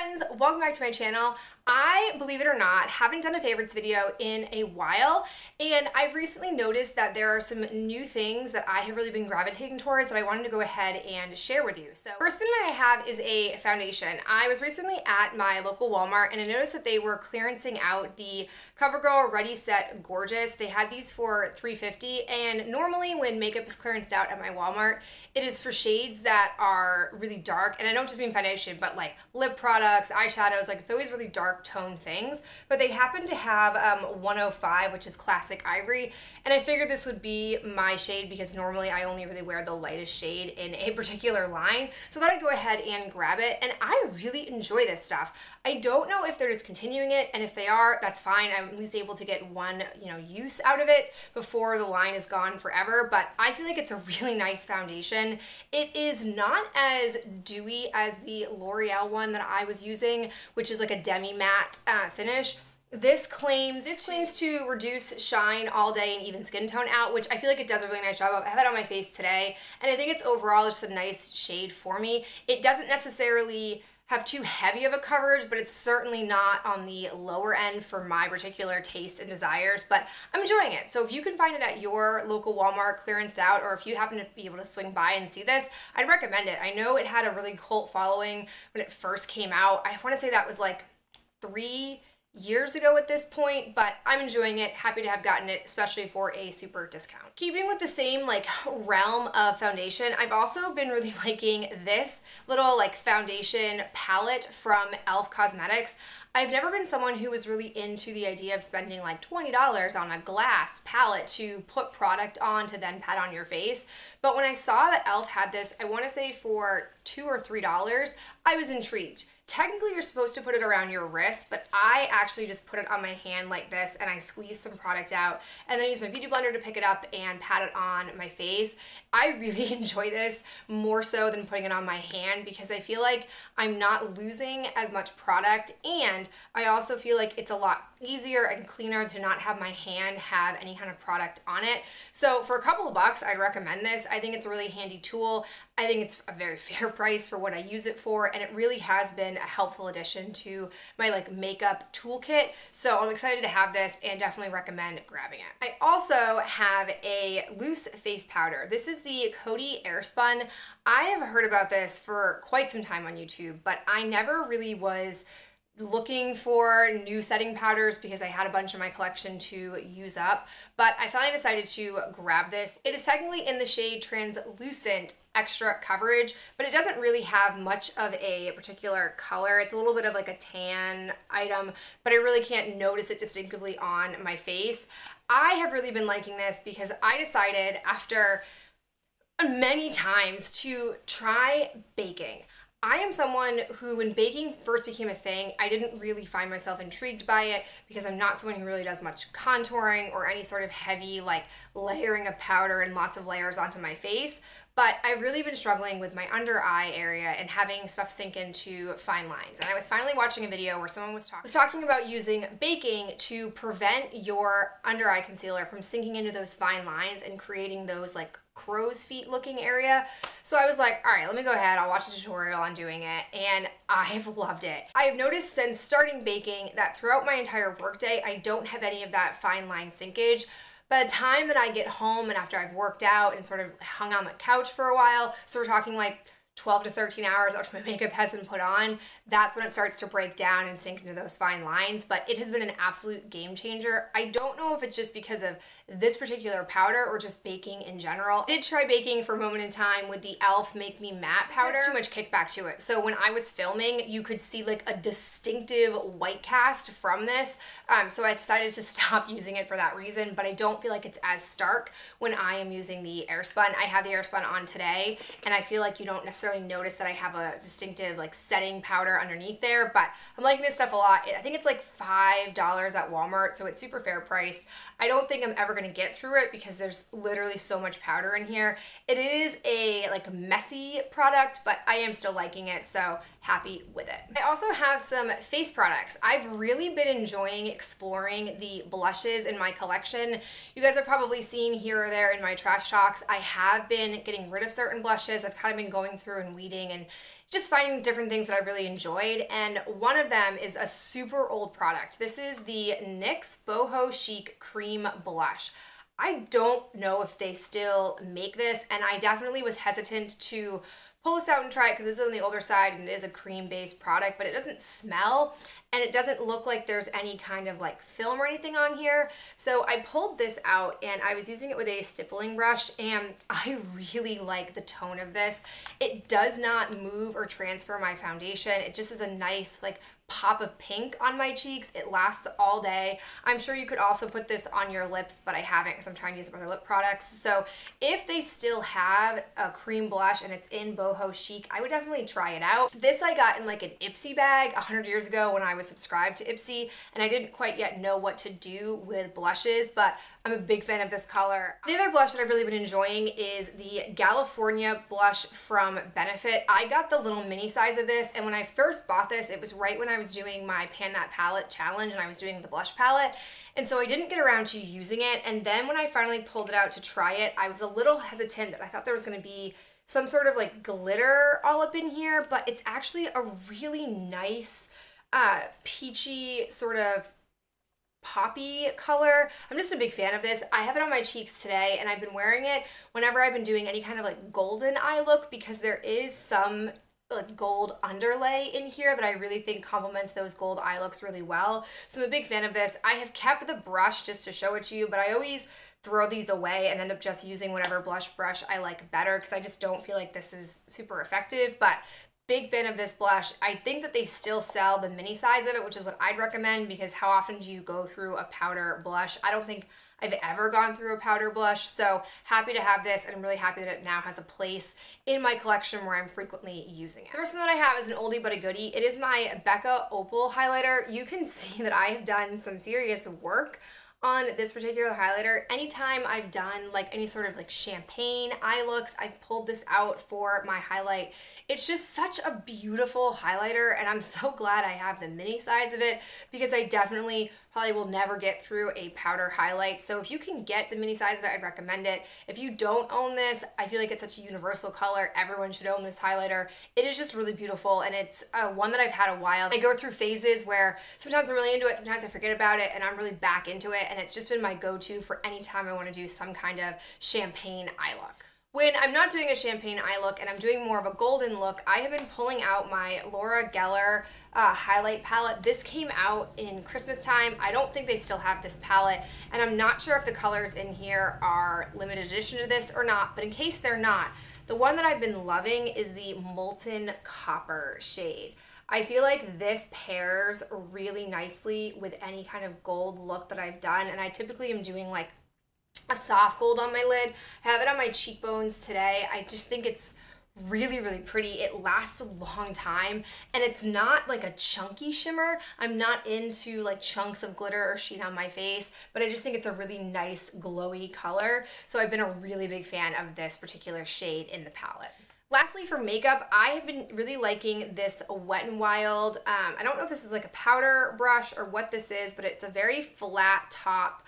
friends, welcome back to my channel. I, believe it or not, haven't done a favorites video in a while, and I've recently noticed that there are some new things that I have really been gravitating towards that I wanted to go ahead and share with you. So first thing I have is a foundation. I was recently at my local Walmart and I noticed that they were clearancing out the CoverGirl Ready Set Gorgeous. They had these for $3.50, and normally when makeup is clearanced out at my Walmart, it is for shades that are really dark, and I don't just mean foundation, but like lip products, eyeshadows, like it's always really dark tone things, but they happen to have 105, which is classic ivory, and I figured this would be my shade because normally I only really wear the lightest shade in a particular line, so I thought I'd go ahead and grab it, and I really enjoy this stuff. I don't know if they're discontinuing it, and if they are, that's fine. I'm at least able to get one, use out of it before the line is gone forever, but I feel like it's a really nice foundation. It is not as dewy as the L'Oreal one that I was using, which is like a demi-matte finish. This claims to reduce shine all day and even skin tone out, which I feel like it does a really nice job of. I have it on my face today, and I think it's overall just a nice shade for me. It doesn't necessarily have too heavy of a coverage, but it's certainly not on the lower end for my particular taste and desires, but I'm enjoying it. So if you can find it at your local Walmart clearanced out, or if you happen to be able to swing by and see this, I'd recommend it. I know it had a really cult following when it first came out. I want to say that was like 3 years ago at this point, but I'm enjoying it, happy to have gotten it, especially for a super discount. Keeping with the same realm of foundation, I've also been really liking this little foundation palette from e.l.f. Cosmetics. I've never been someone who was really into the idea of spending like $20 on a glass palette to put product on to then pat on your face. But when I saw that e.l.f. had this, I want to say for $2 or $3, I was intrigued. Technically, you're supposed to put it around your wrist, but I actually just put it on my hand like this, and I squeeze some product out, and then use my beauty blender to pick it up and pat it on my face. I really enjoy this more so than putting it on my hand because I feel like I'm not losing as much product, and I also feel like it's a lot easier and cleaner to not have my hand have any kind of product on it. So for a couple of bucks, I'd recommend this. I think it's a really handy tool. I think it's a very fair price for what I use it for, and it really has been a helpful addition to my makeup toolkit. So I'm excited to have this and definitely recommend grabbing it. I also have a loose face powder. This is the Coty Airspun. I have heard about this for quite some time on YouTube, but I never really was looking for new setting powders because I had a bunch in my collection to use up, but I finally decided to grab this. It is technically in the shade Translucent Extra Coverage, but it doesn't really have much of a particular color. It's a little bit of like a tan item, but I really can't notice it distinctively on my face. I have really been liking this because I decided after many times to try baking. I am someone who, when baking first became a thing, I didn't really find myself intrigued by it because I'm not someone who really does much contouring or any sort of heavy layering of powder and lots of layers onto my face. But I've really been struggling with my under eye area and having stuff sink into fine lines. And I was finally watching a video where someone was talking about using baking to prevent your under eye concealer from sinking into those fine lines and creating those crow's feet looking area. So I was like, all right, let me go ahead, I'll watch a tutorial on doing it, and I've loved it. I have noticed since starting baking that throughout my entire workday, I don't have any of that fine line sinkage. By the time that I get home and after I've worked out and sort of hung on the couch for a while, so we're talking 12 to 13 hours after my makeup has been put on, that's when it starts to break down and sink into those fine lines, but it has been an absolute game changer. I don't know if it's just because of this particular powder or just baking in general. I did try baking for a moment in time with the e.l.f. Make Me Matte powder. There's too much kickback to it. So when I was filming, you could see a distinctive white cast from this. So I decided to stop using it for that reason, but I don't feel like it's as stark when I am using the Airspun. I have the Airspun on today, and I feel like you don't necessarily notice that I have a distinctive setting powder underneath there, but I'm liking this stuff a lot. I think it's $5 at Walmart, so it's super fair priced. I don't think I'm ever going to get through it because there's literally so much powder in here. It is a messy product, but I am still liking it, so happy with it. I also have some face products. I've really been enjoying exploring the blushes in my collection. You guys have probably seen here or there in my trash talks, I have been getting rid of certain blushes. I've kind of been going through and weeding and just finding different things that I really enjoyed, and one of them is a super old product. This is the NYX Boho Chic Cream Blush. I don't know if they still make this, and I definitely was hesitant to pull this out and try it because this is on the older side and it is a cream-based product, but it doesn't smell and it doesn't look like there's any kind of like film or anything on here. So I pulled this out and I was using it with a stippling brush, and I really like the tone of this. It does not move or transfer my foundation. It just is a nice like pop of pink on my cheeks. It lasts all day. I'm sure you could also put this on your lips, but I haven't because I'm trying to use it for other lip products. So if they still have a cream blush and it's in Boho Chic, I would definitely try it out. This I got in like an Ipsy bag 100 years ago when I was subscribed to Ipsy, and I didn't quite yet know what to do with blushes, but I'm a big fan of this color. The other blush that I've really been enjoying is the California blush from Benefit. I got the little mini size of this, and when I first bought this, it was right when I was doing my Pan That Palette challenge and I was doing the blush palette, and so I didn't get around to using it. And then when I finally pulled it out to try it, I was a little hesitant that I thought there was going to be some sort of like glitter all up in here, but it's actually a really nice peachy sort of poppy color. I'm just a big fan of this. I have it on my cheeks today, and I've been wearing it whenever I've been doing any kind of like golden eye look because there is some like gold underlay in here that I really think complements those gold eye looks really well. So I'm a big fan of this. I have kept the brush just to show it to you, but I always throw these away and end up just using whatever blush brush I like better because I just don't feel like this is super effective. But big fan of this blush. I think that they still sell the mini size of it, which is what I'd recommend, because how often do you go through a powder blush? I don't think I've ever gone through a powder blush, so happy to have this, and I'm really happy that it now has a place in my collection where I'm frequently using it. The first one that I have is an oldie but a goodie. It is my Becca Opal highlighter. You can see that I have done some serious work on this particular highlighter. Anytime I've done like any sort of like champagne eye looks, I've pulled this out for my highlight. It's just such a beautiful highlighter, and I'm so glad I have the mini size of it because I definitely probably will never get through a powder highlight. So if you can get the mini size of it, I'd recommend it. If you don't own this, I feel like it's such a universal color. Everyone should own this highlighter. It is just really beautiful, and it's one that I've had a while. I go through phases where sometimes I'm really into it, sometimes I forget about it, and I'm really back into it, and it's just been my go-to for any time I want to do some kind of champagne eye look. When I'm not doing a champagne eye look and I'm doing more of a golden look, I have been pulling out my Laura Geller highlight palette. This came out in Christmas time. I don't think they still have this palette, and I'm not sure if the colors in here are limited edition to this or not, but in case they're not, the one that I've been loving is the Molten Copper shade. I feel like this pairs really nicely with any kind of gold look that I've done, and I typically am doing like a soft gold on my lid. I have it on my cheekbones today. I just think it's really, really pretty. It lasts a long time, and it's not like a chunky shimmer. I'm not into like chunks of glitter or sheen on my face, but I just think it's a really nice glowy color. So I've been a really big fan of this particular shade in the palette. Lastly, for makeup, I have been really liking this Wet n Wild. I don't know if this is like a powder brush or what this is, but it's a very flat top,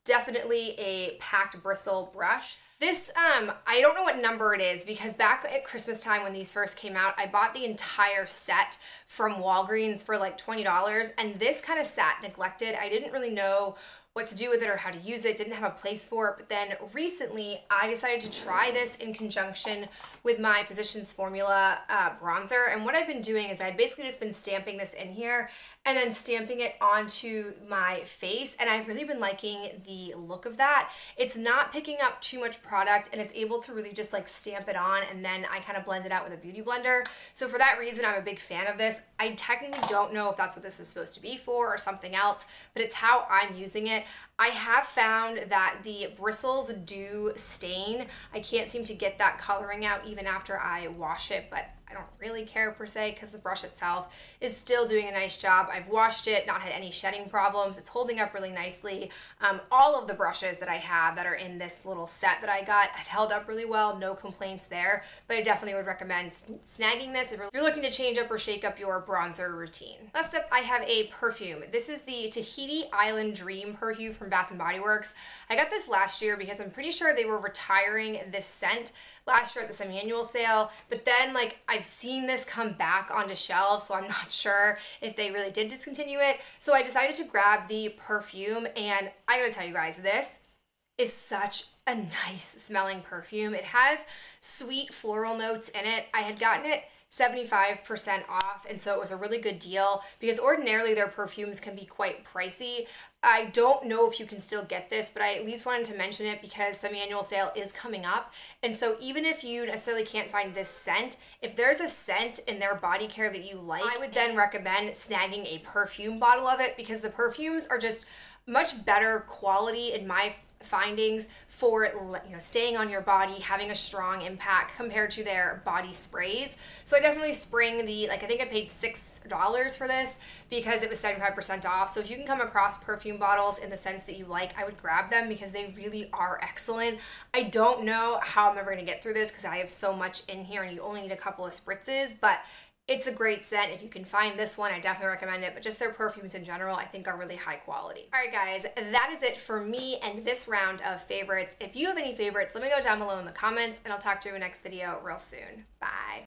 definitely a packed bristle brush. This, I don't know what number it is because back at Christmas time when these first came out, I bought the entire set from Walgreens for like $20, and this kind of sat neglected. I didn't really know what to do with it or how to use it, didn't have a place for it, but then recently I decided to try this in conjunction with my Physicians Formula bronzer, and what I've been doing is I've basically just been stamping this in here and then stamping it onto my face, and I've really been liking the look of that. It's not picking up too much product, and it's able to really just like stamp it on, and then I kind of blend it out with a beauty blender. So for that reason, I'm a big fan of this. I technically don't know if that's what this is supposed to be for or something else, but it's how I'm using it. I have found that the bristles do stain. I can't seem to get that coloring out even after I wash it, but I don't really care per se because the brush itself is still doing a nice job. I've washed it, not had any shedding problems. It's holding up really nicely. All of the brushes that I have that are in this little set that I got have held up really well, no complaints there, but I definitely would recommend snagging this if you're looking to change up or shake up your bronzer routine. Last up, I have a perfume. This is the Tahiti Island Dream perfume from Bath & Body Works. I got this last year because I'm pretty sure they were retiring this scent last year at the semi-annual sale, but then like I've seen this come back onto shelves, so I'm not sure if they really did discontinue it. So I decided to grab the perfume, and I gotta tell you guys, this is such a nice smelling perfume. It has sweet floral notes in it. I had gotten it 75% off, and so it was a really good deal because ordinarily their perfumes can be quite pricey. I don't know if you can still get this, but I at least wanted to mention it because semi-annual sale is coming up. And so even if you necessarily can't find this scent, if there's a scent in their body care that you like, I would then recommend snagging a perfume bottle of it because the perfumes are just much better quality in my findings for staying on your body, having a strong impact compared to their body sprays. So I definitely spring the, I think I paid $6 for this because it was 75% off. So if you can come across perfume bottles in the sense that you like, I would grab them because they really are excellent. I don't know how I'm ever gonna get through this because I have so much in here and you only need a couple of spritzes, but it's a great scent. If you can find this one, I definitely recommend it, but just their perfumes in general, I think are really high quality. All right, guys, that is it for me and this round of favorites. If you have any favorites, let me know down below in the comments, and I'll talk to you in the next video real soon. Bye.